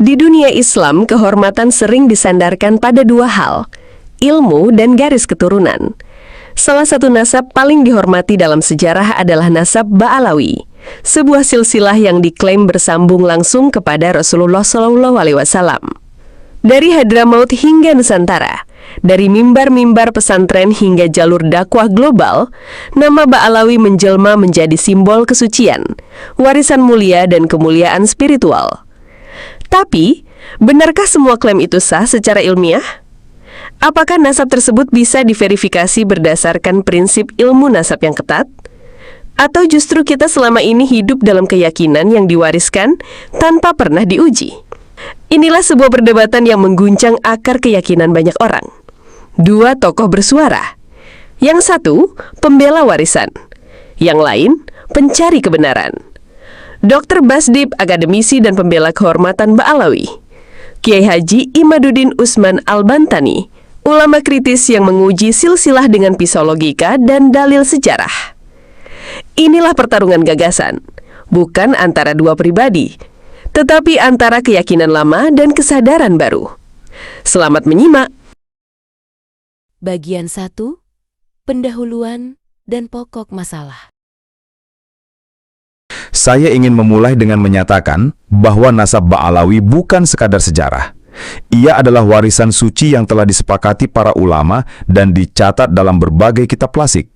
Di dunia Islam, kehormatan sering disandarkan pada dua hal, ilmu dan garis keturunan. Salah satu nasab paling dihormati dalam sejarah adalah nasab Ba'alawi, sebuah silsilah yang diklaim bersambung langsung kepada Rasulullah SAW. Dari Hadramaut hingga Nusantara, dari mimbar-mimbar pesantren hingga jalur dakwah global, nama Ba'alawi menjelma menjadi simbol kesucian, warisan mulia dan kemuliaan spiritual. Tapi, benarkah semua klaim itu sah secara ilmiah? Apakah nasab tersebut bisa diverifikasi berdasarkan prinsip ilmu nasab yang ketat? Atau justru kita selama ini hidup dalam keyakinan yang diwariskan tanpa pernah diuji? Inilah sebuah perdebatan yang mengguncang akar keyakinan banyak orang. Dua tokoh bersuara. Yang satu, pembela warisan. Yang lain, pencari kebenaran. Dr. Basdip, akademisi dan pembela kehormatan Ba'alawi. Kiai Haji Imaduddin Usman Al-Bantani, ulama kritis yang menguji silsilah dengan pisau logika dan dalil sejarah. Inilah pertarungan gagasan, bukan antara dua pribadi, tetapi antara keyakinan lama dan kesadaran baru. Selamat menyimak. Bagian 1. Pendahuluan dan pokok masalah. Saya ingin memulai dengan menyatakan bahwa nasab Ba'alawi bukan sekadar sejarah. Ia adalah warisan suci yang telah disepakati para ulama dan dicatat dalam berbagai kitab klasik.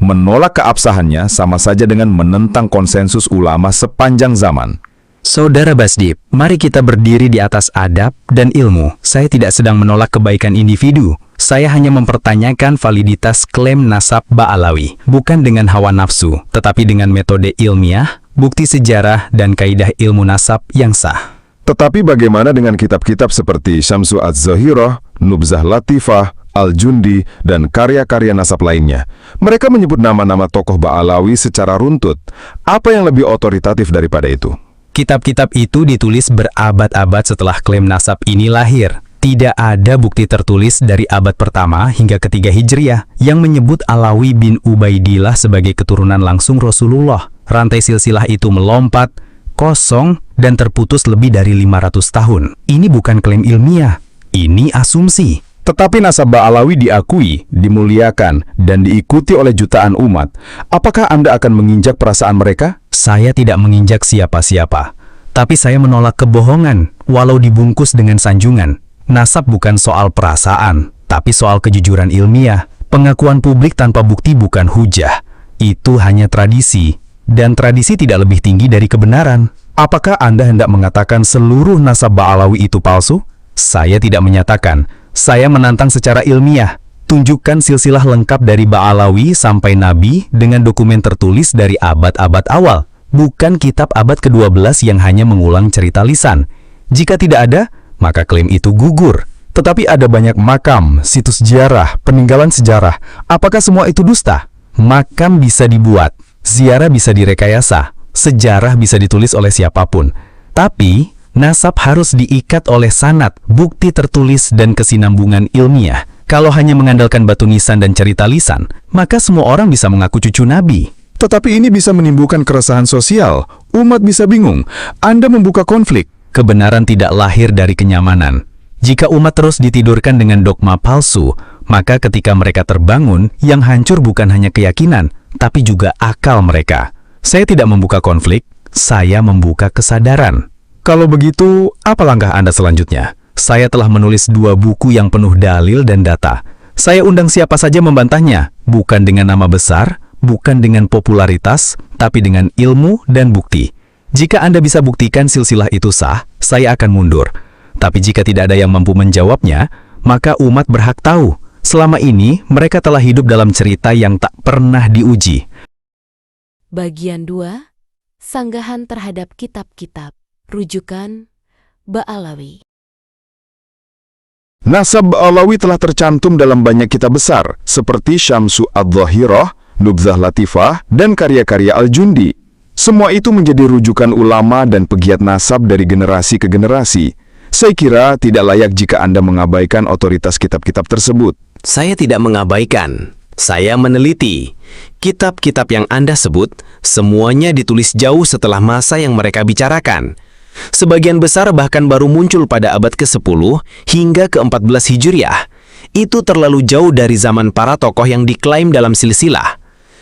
Menolak keabsahannya sama saja dengan menentang konsensus ulama sepanjang zaman. Saudara Basdip, mari kita berdiri di atas adab dan ilmu. Saya tidak sedang menolak kebaikan individu. Saya hanya mempertanyakan validitas klaim nasab Ba'alawi, bukan dengan hawa nafsu, tetapi dengan metode ilmiah, bukti sejarah, dan kaidah ilmu nasab yang sah. Tetapi bagaimana dengan kitab-kitab seperti Syamsu Az-Zahirah, Nubzah Latifah, Al-Jundi, dan karya-karya nasab lainnya? Mereka menyebut nama-nama tokoh Ba'alawi secara runtut. Apa yang lebih otoritatif daripada itu? Kitab-kitab itu ditulis berabad-abad setelah klaim nasab ini lahir. Tidak ada bukti tertulis dari abad pertama hingga ketiga Hijriah yang menyebut Alawi bin Ubaidillah sebagai keturunan langsung Rasulullah. Rantai silsilah itu melompat, kosong, dan terputus lebih dari 500 tahun. Ini bukan klaim ilmiah, ini asumsi. Tetapi nasab Ba'alawi diakui, dimuliakan, dan diikuti oleh jutaan umat. Apakah Anda akan menginjak perasaan mereka? Saya tidak menginjak siapa-siapa. Tapi saya menolak kebohongan, walau dibungkus dengan sanjungan. Nasab bukan soal perasaan, tapi soal kejujuran ilmiah. Pengakuan publik tanpa bukti bukan hujah. Itu hanya tradisi, dan tradisi tidak lebih tinggi dari kebenaran. Apakah Anda hendak mengatakan seluruh nasab Ba'alawi itu palsu? Saya tidak menyatakan. Saya menantang secara ilmiah. Tunjukkan silsilah lengkap dari Ba'alawi sampai Nabi dengan dokumen tertulis dari abad-abad awal, bukan kitab abad ke-12 yang hanya mengulang cerita lisan. Jika tidak ada, maka klaim itu gugur. Tetapi ada banyak makam, situs ziarah, peninggalan sejarah. Apakah semua itu dusta? Makam bisa dibuat, ziarah bisa direkayasa, sejarah bisa ditulis oleh siapapun. Tapi, nasab harus diikat oleh sanad, bukti tertulis, dan kesinambungan ilmiah. Kalau hanya mengandalkan batu nisan dan cerita lisan, maka semua orang bisa mengaku cucu Nabi. Tetapi ini bisa menimbulkan keresahan sosial. Umat bisa bingung. Anda membuka konflik. Kebenaran tidak lahir dari kenyamanan. Jika umat terus ditidurkan dengan dogma palsu, maka ketika mereka terbangun, yang hancur bukan hanya keyakinan, tapi juga akal mereka. Saya tidak membuka konflik, saya membuka kesadaran. Kalau begitu, apa langkah Anda selanjutnya? Saya telah menulis 2 buku yang penuh dalil dan data. Saya undang siapa saja membantahnya, bukan dengan nama besar, bukan dengan popularitas, tapi dengan ilmu dan bukti. Jika Anda bisa buktikan silsilah itu sah, saya akan mundur. Tapi jika tidak ada yang mampu menjawabnya, maka umat berhak tahu. Selama ini, mereka telah hidup dalam cerita yang tak pernah diuji. Bagian 2. Sanggahan terhadap kitab-kitab. Rujukan Ba'alawi. Nasab Ba'alawi telah tercantum dalam banyak kitab besar, seperti Syamsu Az-Zahirah, Nubzah Latifah, dan karya-karya Al-Jundi. Semua itu menjadi rujukan ulama dan pegiat nasab dari generasi ke generasi. Saya kira tidak layak jika Anda mengabaikan otoritas kitab-kitab tersebut. Saya tidak mengabaikan. Saya meneliti. Kitab-kitab yang Anda sebut, semuanya ditulis jauh setelah masa yang mereka bicarakan. Sebagian besar bahkan baru muncul pada abad ke-10 hingga ke-14 Hijriah. Itu terlalu jauh dari zaman para tokoh yang diklaim dalam silsilah.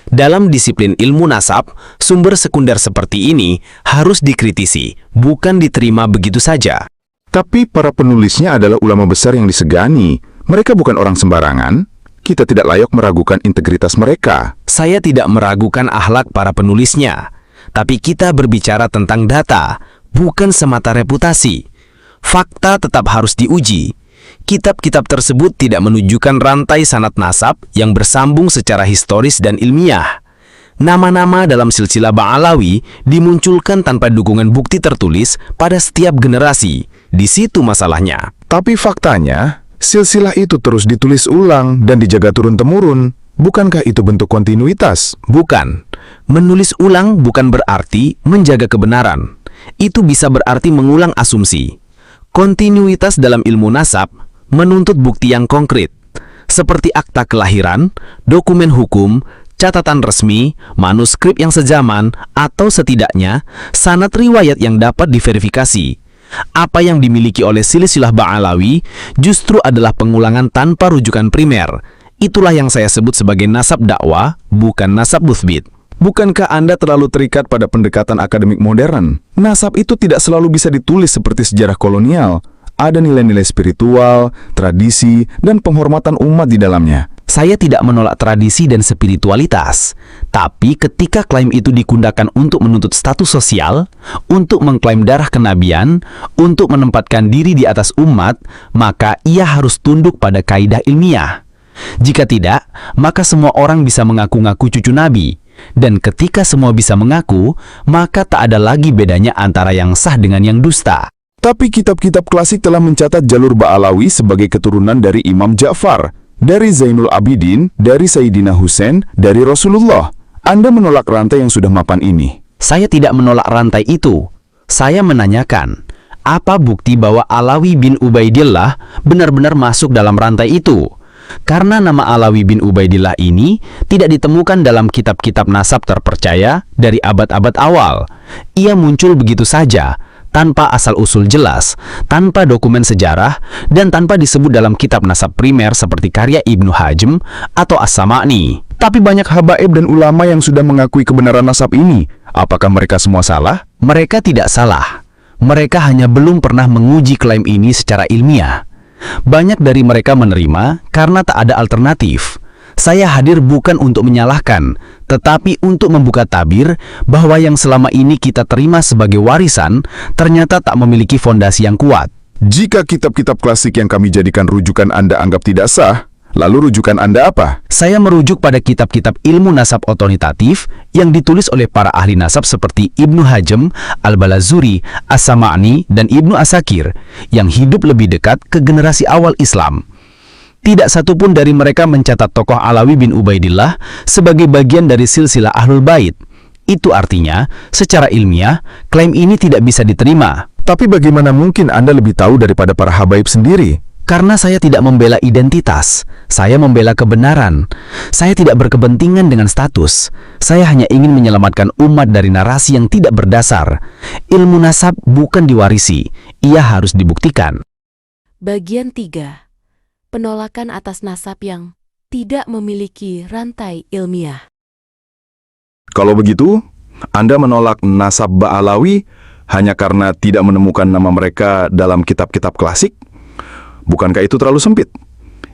Dalam disiplin ilmu nasab, sumber sekunder seperti ini harus dikritisi, bukan diterima begitu saja. Tapi para penulisnya adalah ulama besar yang disegani. Mereka bukan orang sembarangan. Kita tidak layak meragukan integritas mereka. Saya tidak meragukan akhlak para penulisnya, tapi kita berbicara tentang data, bukan semata reputasi. Fakta tetap harus diuji. Kitab-kitab tersebut tidak menunjukkan rantai sanad nasab yang bersambung secara historis dan ilmiah. Nama-nama dalam silsilah Ba'alawi dimunculkan tanpa dukungan bukti tertulis pada setiap generasi. Di situ masalahnya. Tapi faktanya, silsilah itu terus ditulis ulang dan dijaga turun-temurun. Bukankah itu bentuk kontinuitas? Bukan. Menulis ulang bukan berarti menjaga kebenaran. Itu bisa berarti mengulang asumsi. Kontinuitas dalam ilmu nasab menuntut bukti yang konkret, seperti akta kelahiran, dokumen hukum, catatan resmi, manuskrip yang sejaman, atau setidaknya sanad riwayat yang dapat diverifikasi. Apa yang dimiliki oleh silsilah Ba'alawi justru adalah pengulangan tanpa rujukan primer. Itulah yang saya sebut sebagai nasab dakwah, bukan nasab muthbit. Bukankah Anda terlalu terikat pada pendekatan akademik modern? Nasab itu tidak selalu bisa ditulis seperti sejarah kolonial. Ada nilai-nilai spiritual, tradisi, dan penghormatan umat di dalamnya. Saya tidak menolak tradisi dan spiritualitas, tapi ketika klaim itu digunakan untuk menuntut status sosial, untuk mengklaim darah kenabian, untuk menempatkan diri di atas umat, maka ia harus tunduk pada kaidah ilmiah. Jika tidak, maka semua orang bisa mengaku-ngaku cucu Nabi. Dan ketika semua bisa mengaku, maka tak ada lagi bedanya antara yang sah dengan yang dusta. Tapi kitab-kitab klasik telah mencatat jalur Ba'alawi sebagai keturunan dari Imam Ja'far, dari Zainul Abidin, dari Sayyidina Husain, dari Rasulullah. Anda menolak rantai yang sudah mapan ini. Saya tidak menolak rantai itu. Saya menanyakan, apa bukti bahwa Alawi bin Ubaidillah benar-benar masuk dalam rantai itu? Karena nama Alawi bin Ubaidillah ini tidak ditemukan dalam kitab-kitab nasab terpercaya dari abad-abad awal. Ia muncul begitu saja, tanpa asal-usul jelas, tanpa dokumen sejarah, dan tanpa disebut dalam kitab nasab primer seperti karya Ibnu Hajm atau As-Sama'ni. Tapi banyak habaib dan ulama yang sudah mengakui kebenaran nasab ini. Apakah mereka semua salah? Mereka tidak salah. Mereka hanya belum pernah menguji klaim ini secara ilmiah. Banyak dari mereka menerima karena tak ada alternatif. Saya hadir bukan untuk menyalahkan, tetapi untuk membuka tabir bahwa yang selama ini kita terima sebagai warisan ternyata tak memiliki fondasi yang kuat. Jika kitab-kitab klasik yang kami jadikan rujukan Anda anggap tidak sah, lalu rujukan Anda apa? Saya merujuk pada kitab-kitab ilmu nasab otoritatif yang ditulis oleh para ahli nasab seperti Ibnu Hajm, Al-Balazuri, As-Sama'ni, dan Ibnu Asakir yang hidup lebih dekat ke generasi awal Islam. Tidak satupun dari mereka mencatat tokoh Alawi bin Ubaidillah sebagai bagian dari silsilah Ahlul Bait. Itu artinya, secara ilmiah, klaim ini tidak bisa diterima. Tapi bagaimana mungkin Anda lebih tahu daripada para habaib sendiri? Karena saya tidak membela identitas, saya membela kebenaran. Saya tidak berkepentingan dengan status. Saya hanya ingin menyelamatkan umat dari narasi yang tidak berdasar. Ilmu nasab bukan diwarisi, ia harus dibuktikan. Bagian 3. Penolakan atas nasab yang tidak memiliki rantai ilmiah. Kalau begitu, Anda menolak nasab Ba'alawi hanya karena tidak menemukan nama mereka dalam kitab-kitab klasik? Bukankah itu terlalu sempit?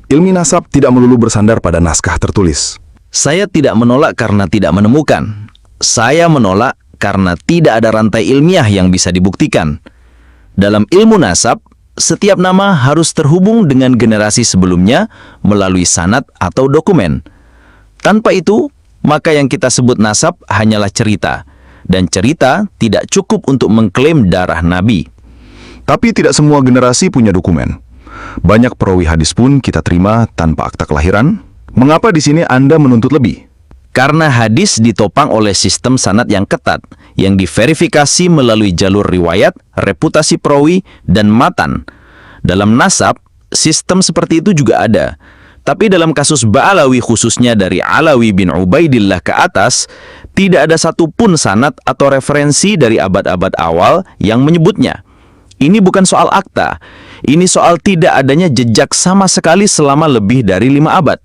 Ilmi nasab tidak melulu bersandar pada naskah tertulis. Saya tidak menolak karena tidak menemukan. Saya menolak karena tidak ada rantai ilmiah yang bisa dibuktikan. Dalam ilmu nasab, setiap nama harus terhubung dengan generasi sebelumnya melalui sanad atau dokumen. Tanpa itu, maka yang kita sebut nasab hanyalah cerita. Dan cerita tidak cukup untuk mengklaim darah Nabi. Tapi tidak semua generasi punya dokumen. Banyak perawi hadis pun kita terima tanpa akta kelahiran. Mengapa di sini Anda menuntut lebih? Karena hadis ditopang oleh sistem sanad yang ketat, yang diverifikasi melalui jalur riwayat, reputasi perawi, dan matan. Dalam nasab, sistem seperti itu juga ada. Tapi dalam kasus Ba'alawi khususnya dari Alawi bin Ubaidillah ke atas, Tidak ada satupun sanad atau referensi dari abad-abad awal yang menyebutnya. Ini bukan soal akta, ini soal tidak adanya jejak sama sekali selama lebih dari 5 abad.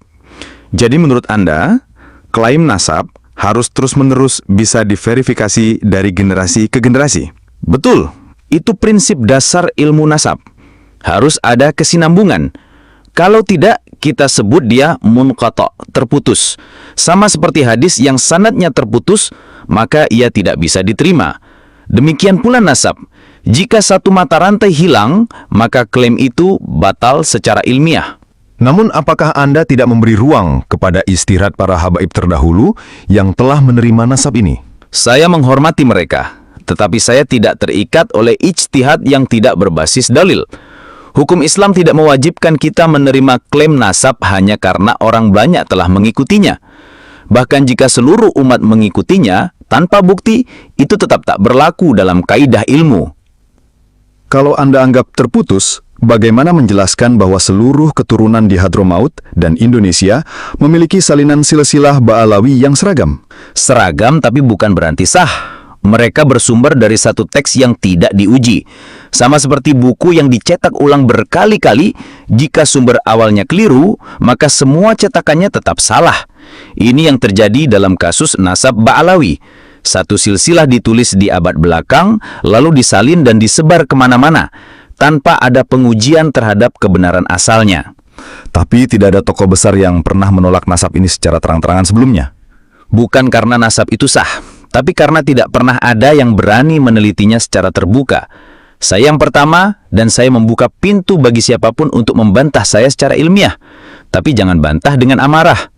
Jadi menurut Anda, klaim nasab harus terus-menerus bisa diverifikasi dari generasi ke generasi? Betul, itu prinsip dasar ilmu nasab. Harus ada kesinambungan. Kalau tidak, kita sebut dia munqata', terputus. Sama seperti hadis yang sanadnya terputus, maka ia tidak bisa diterima. Demikian pula nasab. Jika satu mata rantai hilang, maka klaim itu batal secara ilmiah. Namun apakah Anda tidak memberi ruang kepada istihad para habaib terdahulu yang telah menerima nasab ini? Saya menghormati mereka, tetapi saya tidak terikat oleh ijtihad yang tidak berbasis dalil. Hukum Islam tidak mewajibkan kita menerima klaim nasab hanya karena orang banyak telah mengikutinya. Bahkan jika seluruh umat mengikutinya, tanpa bukti, itu tetap tak berlaku dalam kaidah ilmu. Kalau Anda anggap terputus, bagaimana menjelaskan bahwa seluruh keturunan di Hadramaut dan Indonesia memiliki salinan silsilah Ba'alawi yang seragam? Seragam tapi bukan berarti sah. Mereka bersumber dari satu teks yang tidak diuji. Sama seperti buku yang dicetak ulang berkali-kali, jika sumber awalnya keliru, maka semua cetakannya tetap salah. Ini yang terjadi dalam kasus nasab Ba'alawi. Satu silsilah ditulis di abad belakang, lalu disalin dan disebar kemana-mana, tanpa ada pengujian terhadap kebenaran asalnya. Tapi tidak ada tokoh besar yang pernah menolak nasab ini secara terang-terangan sebelumnya. Bukan karena nasab itu sah, tapi karena tidak pernah ada yang berani menelitinya secara terbuka. Saya yang pertama, dan saya membuka pintu bagi siapapun untuk membantah saya secara ilmiah. Tapi jangan bantah dengan amarah.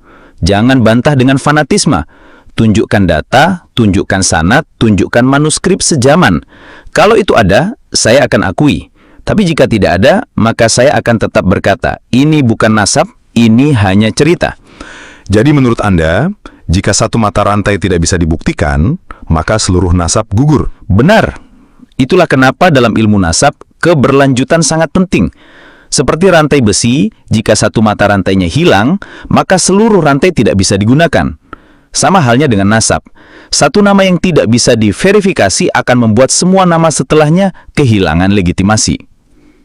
Jangan bantah dengan fanatisme. Tunjukkan data, tunjukkan sanad, tunjukkan manuskrip sejaman. Kalau itu ada, saya akan akui. Tapi jika tidak ada, maka saya akan tetap berkata, ini bukan nasab, ini hanya cerita. Jadi menurut Anda, jika satu mata rantai tidak bisa dibuktikan, maka seluruh nasab gugur. Benar. Itulah kenapa dalam ilmu nasab, keberlanjutan sangat penting. Seperti rantai besi, jika satu mata rantainya hilang, maka seluruh rantai tidak bisa digunakan. Sama halnya dengan nasab. Satu nama yang tidak bisa diverifikasi akan membuat semua nama setelahnya kehilangan legitimasi.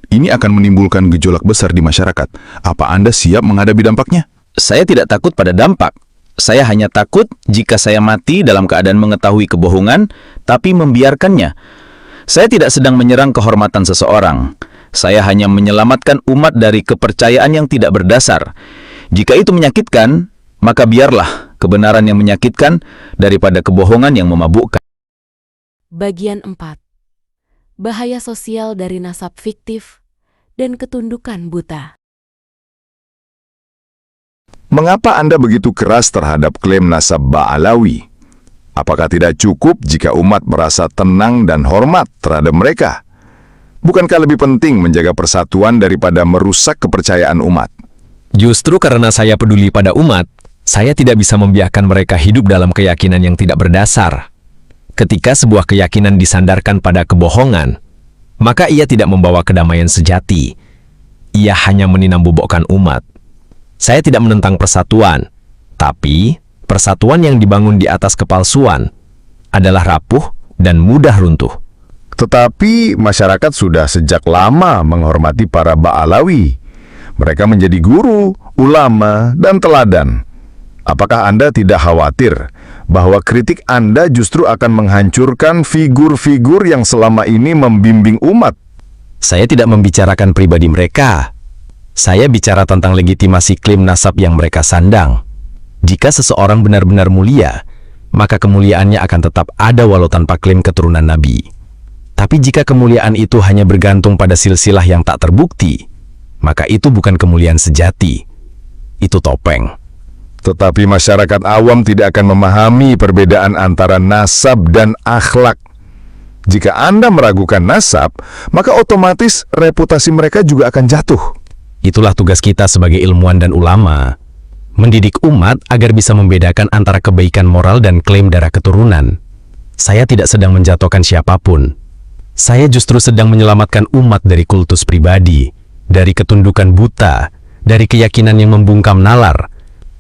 Ini akan menimbulkan gejolak besar di masyarakat. Apa Anda siap menghadapi dampaknya? Saya tidak takut pada dampak. Saya hanya takut jika saya mati dalam keadaan mengetahui kebohongan, tapi membiarkannya. Saya tidak sedang menyerang kehormatan seseorang. Saya hanya menyelamatkan umat dari kepercayaan yang tidak berdasar. Jika itu menyakitkan, maka biarlah kebenaran yang menyakitkan daripada kebohongan yang memabukkan. Bagian 4. Bahaya sosial dari nasab fiktif dan ketundukan buta. Mengapa Anda begitu keras terhadap klaim nasab Ba'alawi? Apakah tidak cukup jika umat merasa tenang dan hormat terhadap mereka? Bukankah lebih penting menjaga persatuan daripada merusak kepercayaan umat? Justru karena saya peduli pada umat, saya tidak bisa membiarkan mereka hidup dalam keyakinan yang tidak berdasar. Ketika sebuah keyakinan disandarkan pada kebohongan, maka ia tidak membawa kedamaian sejati. Ia hanya meninambobokkan umat. Saya tidak menentang persatuan, tapi persatuan yang dibangun di atas kepalsuan adalah rapuh dan mudah runtuh. Tetapi masyarakat sudah sejak lama menghormati para Ba'alawi. Mereka menjadi guru, ulama, dan teladan. Apakah Anda tidak khawatir bahwa kritik Anda justru akan menghancurkan figur-figur yang selama ini membimbing umat? Saya tidak membicarakan pribadi mereka. Saya bicara tentang legitimasi klaim nasab yang mereka sandang. Jika seseorang benar-benar mulia, maka kemuliaannya akan tetap ada walau tanpa klaim keturunan Nabi. Tapi jika kemuliaan itu hanya bergantung pada silsilah yang tak terbukti, maka itu bukan kemuliaan sejati. Itu topeng. Tetapi masyarakat awam tidak akan memahami perbedaan antara nasab dan akhlak. Jika Anda meragukan nasab, maka otomatis reputasi mereka juga akan jatuh. Itulah tugas kita sebagai ilmuwan dan ulama. Mendidik umat agar bisa membedakan antara kebaikan moral dan klaim darah keturunan. Saya tidak sedang menjatuhkan siapapun. Saya justru sedang menyelamatkan umat dari kultus pribadi, dari ketundukan buta, dari keyakinan yang membungkam nalar.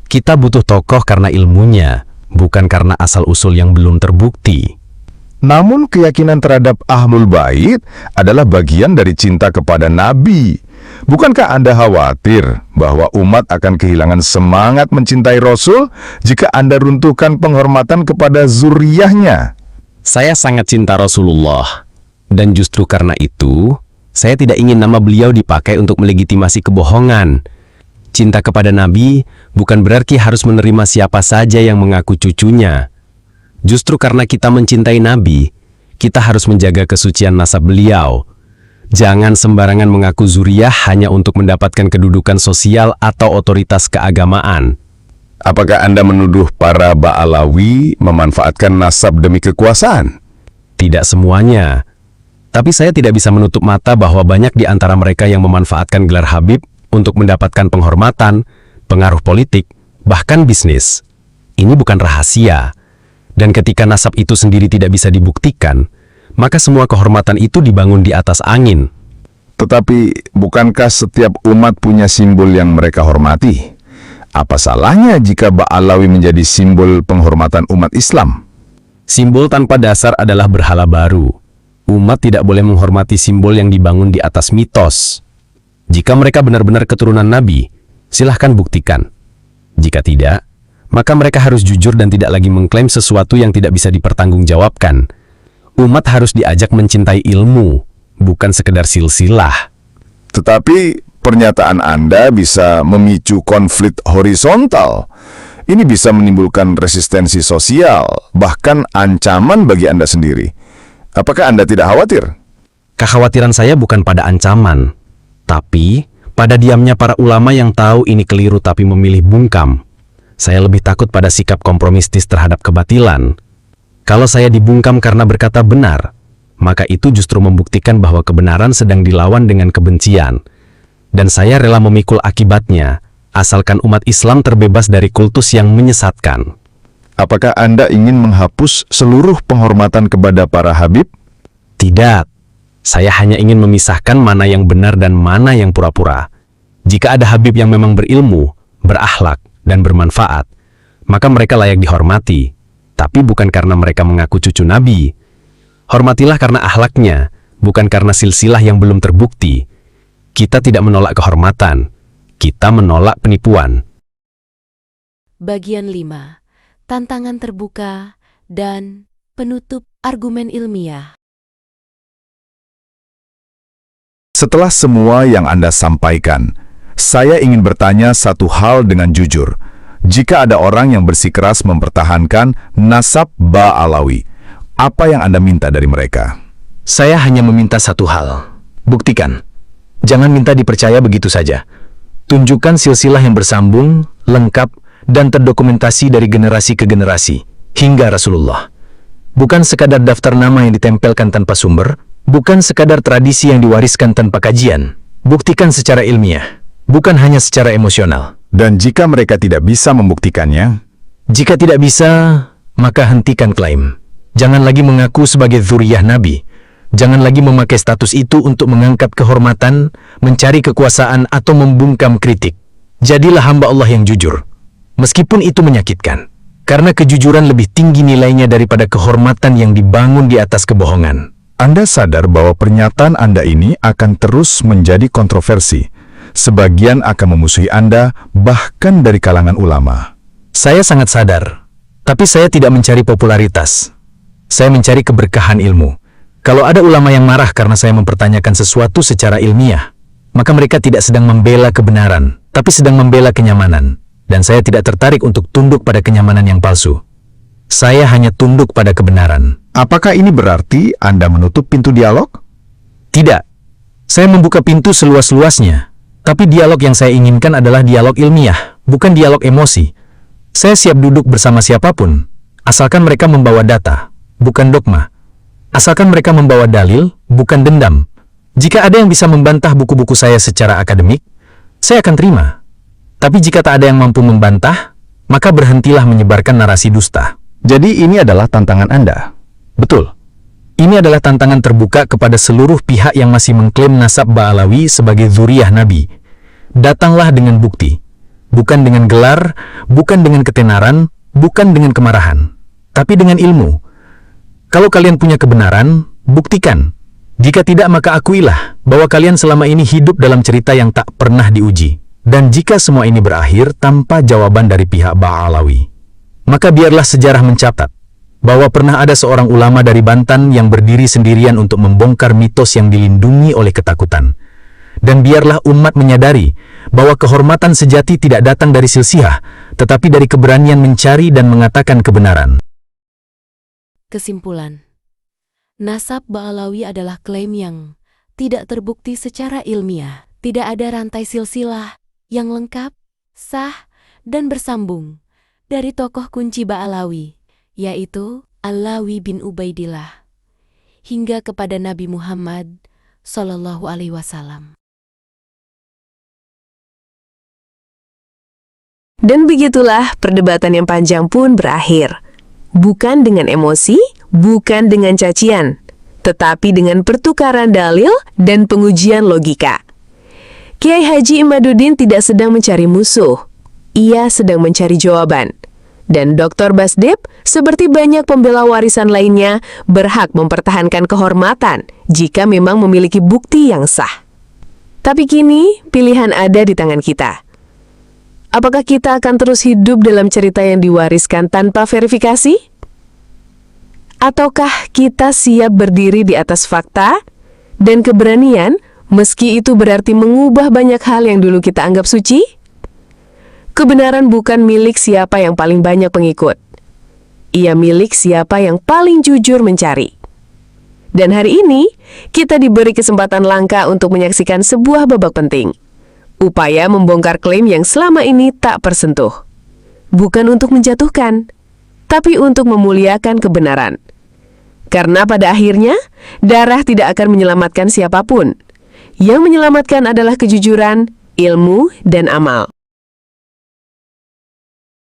Kita butuh tokoh karena ilmunya, bukan karena asal-usul yang belum terbukti. Namun keyakinan terhadap Ahlul Bait adalah bagian dari cinta kepada Nabi. Bukankah Anda khawatir bahwa umat akan kehilangan semangat mencintai Rasul jika Anda runtuhkan penghormatan kepada zuriyahnya? Saya sangat cinta Rasulullah, dan justru karena itu, saya tidak ingin nama beliau dipakai untuk melegitimasi kebohongan. Cinta kepada Nabi bukan berarti harus menerima siapa saja yang mengaku cucunya. Justru karena kita mencintai Nabi, kita harus menjaga kesucian nasab beliau. Jangan sembarangan mengaku zuriyah hanya untuk mendapatkan kedudukan sosial atau otoritas keagamaan. Apakah Anda menuduh para Ba'alawi memanfaatkan nasab demi kekuasaan? Tidak semuanya. Tapi saya tidak bisa menutup mata bahwa banyak di antara mereka yang memanfaatkan gelar Habib untuk mendapatkan penghormatan, pengaruh politik, bahkan bisnis. Ini bukan rahasia. Dan ketika nasab itu sendiri tidak bisa dibuktikan, maka semua kehormatan itu dibangun di atas angin. Tetapi, bukankah setiap umat punya simbol yang mereka hormati? Apa salahnya jika Ba'alawi menjadi simbol penghormatan umat Islam? Simbol tanpa dasar adalah berhala baru. Umat tidak boleh menghormati simbol yang dibangun di atas mitos. Jika mereka benar-benar keturunan Nabi, silahkan buktikan. Jika tidak, maka mereka harus jujur dan tidak lagi mengklaim sesuatu yang tidak bisa dipertanggungjawabkan. Umat harus diajak mencintai ilmu, bukan sekedar silsilah. Tetapi, pernyataan Anda bisa memicu konflik horizontal. Ini bisa menimbulkan resistensi sosial, bahkan ancaman bagi Anda sendiri. Apakah Anda tidak khawatir? Kekhawatiran saya bukan pada ancaman, tapi pada diamnya para ulama yang tahu ini keliru tapi memilih bungkam. Saya lebih takut pada sikap kompromistis terhadap kebatilan. Kalau saya dibungkam karena berkata benar, maka itu justru membuktikan bahwa kebenaran sedang dilawan dengan kebencian. Dan saya rela memikul akibatnya, asalkan umat Islam terbebas dari kultus yang menyesatkan. Apakah Anda ingin menghapus seluruh penghormatan kepada para Habib? Tidak. Saya hanya ingin memisahkan mana yang benar dan mana yang pura-pura. Jika ada Habib yang memang berilmu, berakhlak, dan bermanfaat, maka mereka layak dihormati, tapi bukan karena mereka mengaku cucu Nabi. Hormatilah karena akhlaknya, bukan karena silsilah yang belum terbukti. Kita tidak menolak kehormatan, kita menolak penipuan. Bagian 5. Tantangan terbuka dan penutup argumen ilmiah. Setelah semua yang Anda sampaikan, saya ingin bertanya satu hal dengan jujur. Jika ada orang yang bersikeras mempertahankan nasab Ba'alawi, apa yang Anda minta dari mereka? Saya hanya meminta satu hal. Buktikan. Jangan minta dipercaya begitu saja. Tunjukkan silsilah yang bersambung, lengkap, dan terdokumentasi dari generasi ke generasi, hingga Rasulullah. Bukan sekadar daftar nama yang ditempelkan tanpa sumber, bukan sekadar tradisi yang diwariskan tanpa kajian. Buktikan secara ilmiah, bukan hanya secara emosional. Dan jika mereka tidak bisa membuktikannya? Jika tidak bisa, maka hentikan klaim. Jangan lagi mengaku sebagai dzurriyyah Nabi. Jangan lagi memakai status itu untuk mengangkat kehormatan, mencari kekuasaan, atau membungkam kritik. Jadilah hamba Allah yang jujur. Meskipun itu menyakitkan. Karena kejujuran lebih tinggi nilainya daripada kehormatan yang dibangun di atas kebohongan. Anda sadar bahwa pernyataan Anda ini akan terus menjadi kontroversi. Sebagian akan memusuhi Anda, bahkan dari kalangan ulama. Saya sangat sadar, tapi saya tidak mencari popularitas. Saya mencari keberkahan ilmu. Kalau ada ulama yang marah karena saya mempertanyakan sesuatu secara ilmiah, maka mereka tidak sedang membela kebenaran, tapi sedang membela kenyamanan. Dan saya tidak tertarik untuk tunduk pada kenyamanan yang palsu. Saya hanya tunduk pada kebenaran. Apakah ini berarti Anda menutup pintu dialog? Tidak. Saya membuka pintu seluas-luasnya. Tapi dialog yang saya inginkan adalah dialog ilmiah, bukan dialog emosi. Saya siap duduk bersama siapapun, asalkan mereka membawa data, bukan dogma. Asalkan mereka membawa dalil, bukan dendam. Jika ada yang bisa membantah buku-buku saya secara akademik, saya akan terima. Tapi jika tak ada yang mampu membantah, maka berhentilah menyebarkan narasi dusta. Jadi ini adalah tantangan Anda? Betul. Ini adalah tantangan terbuka kepada seluruh pihak yang masih mengklaim nasab Ba'alawi sebagai dzurriyyah Nabi. Datanglah dengan bukti. Bukan dengan gelar, bukan dengan ketenaran, bukan dengan kemarahan, tapi dengan ilmu. Kalau kalian punya kebenaran, buktikan. Jika tidak, maka akuilah bahwa kalian selama ini hidup dalam cerita yang tak pernah diuji. Dan jika semua ini berakhir tanpa jawaban dari pihak Ba'alawi, maka biarlah sejarah mencatat bahwa pernah ada seorang ulama dari Bantan yang berdiri sendirian untuk membongkar mitos yang dilindungi oleh ketakutan. Dan biarlah umat menyadari bahwa kehormatan sejati tidak datang dari silsilah, tetapi dari keberanian mencari dan mengatakan kebenaran. Kesimpulan. Nasab Ba'alawi adalah klaim yang tidak terbukti secara ilmiah. Tidak ada rantai silsilah yang lengkap, sah, dan bersambung dari tokoh kunci Ba'alawi, yaitu Alawi bin Ubaidillah, hingga kepada Nabi Muhammad Sallallahu Alaihi Wasallam. Dan begitulah perdebatan yang panjang pun berakhir. Bukan dengan emosi, bukan dengan cacian, tetapi dengan pertukaran dalil dan pengujian logika. Kiai Haji Imaduddin tidak sedang mencari musuh. Ia sedang mencari jawaban. Dan Dr. Basdeb, seperti banyak pembela warisan lainnya, berhak mempertahankan kehormatan jika memang memiliki bukti yang sah. Tapi kini, pilihan ada di tangan kita. Apakah kita akan terus hidup dalam cerita yang diwariskan tanpa verifikasi? Ataukah kita siap berdiri di atas fakta dan keberanian, meski itu berarti mengubah banyak hal yang dulu kita anggap suci? Kebenaran bukan milik siapa yang paling banyak pengikut. Ia milik siapa yang paling jujur mencari. Dan hari ini, kita diberi kesempatan langka untuk menyaksikan sebuah babak penting. Upaya membongkar klaim yang selama ini tak tersentuh. Bukan untuk menjatuhkan, tapi untuk memuliakan kebenaran. Karena pada akhirnya, darah tidak akan menyelamatkan siapapun. Yang menyelamatkan adalah kejujuran, ilmu, dan amal.